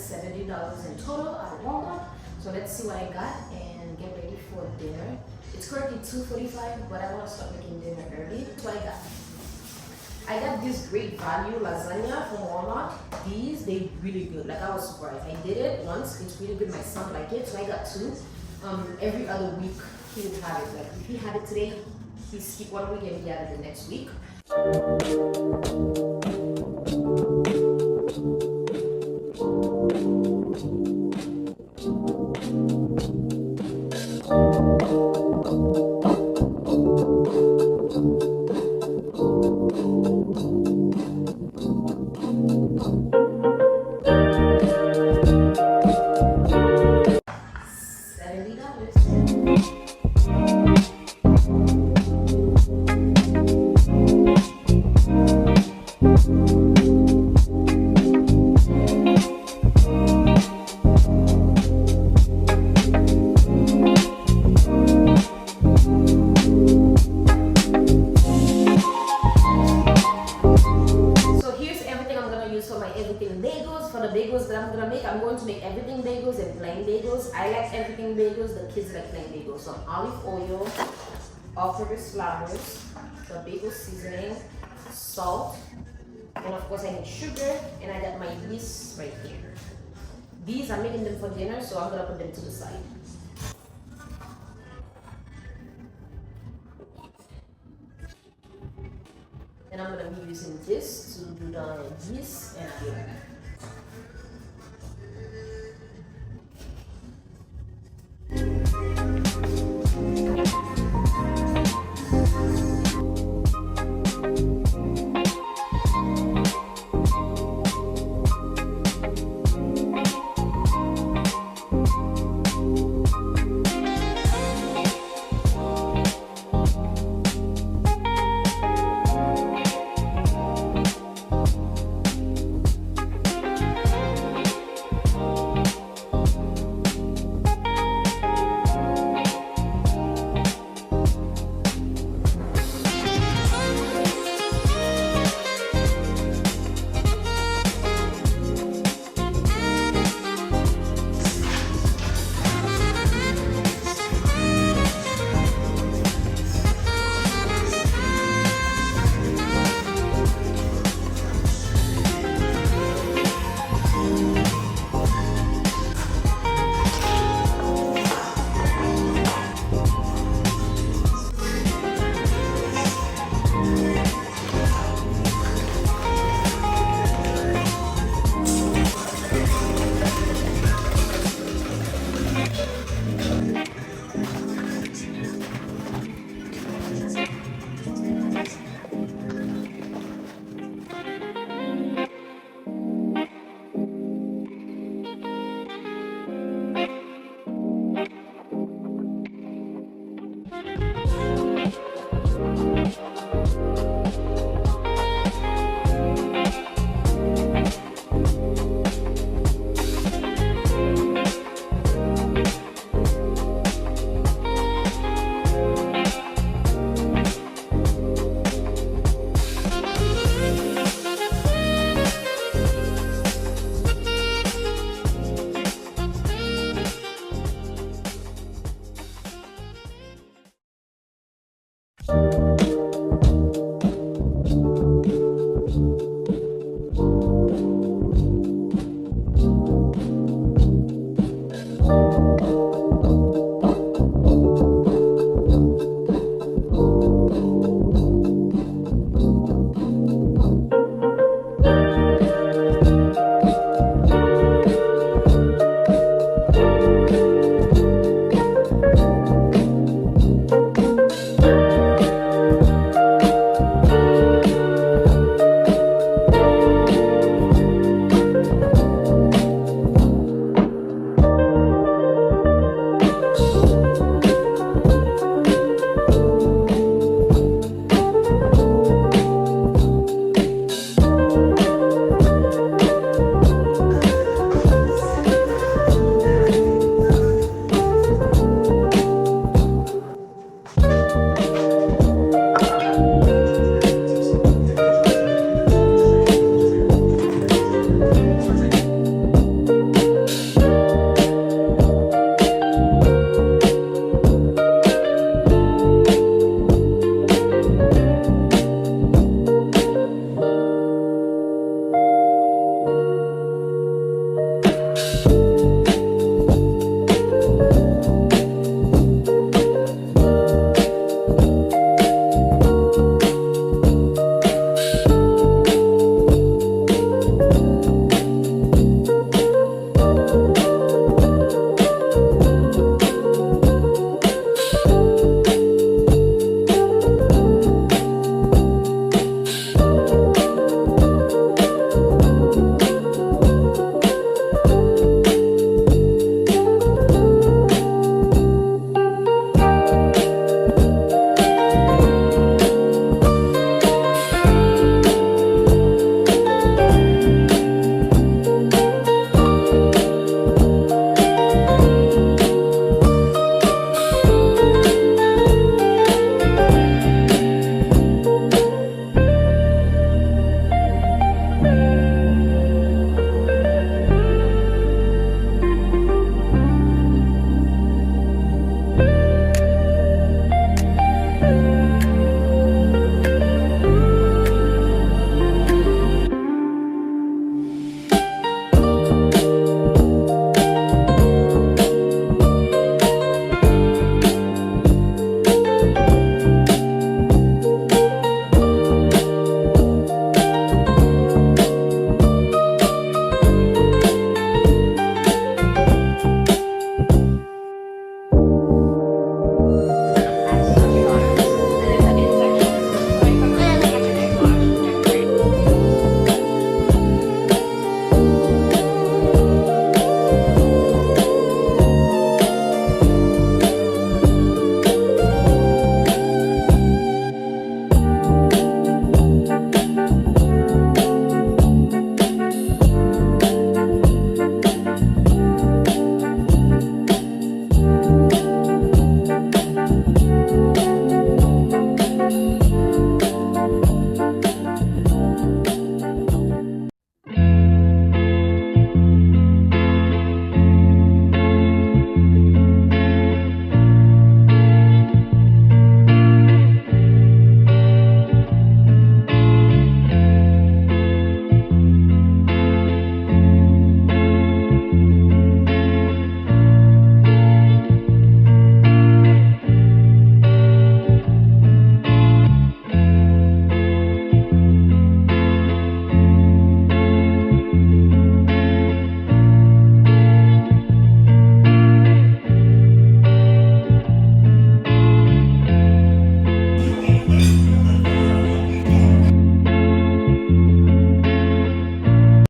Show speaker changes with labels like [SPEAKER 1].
[SPEAKER 1] $70 in total at Walmart. So let's see what I got and get ready for dinner. It's currently 2:45, but I want to start making dinner early. That's what I got. I got this great value lasagna from Walmart. These, they really good. Like, I was surprised. I did it once. It's really good. My son liked it, so I got two. Every other week he would have it. Like, if he had it today, he skipped 1 week and he had it the next week. For the bagels that I'm gonna make, I'm going to make everything bagels and plain bagels. I like everything bagels, the kids like plain bagels. So olive oil, all-purpose flours, the bagel seasoning, salt, and of course I need sugar, and I got my yeast right here. These, I'm making them for dinner, so I'm gonna put them to the side. And I'm gonna be using this to do the yeast, and I'll be right back.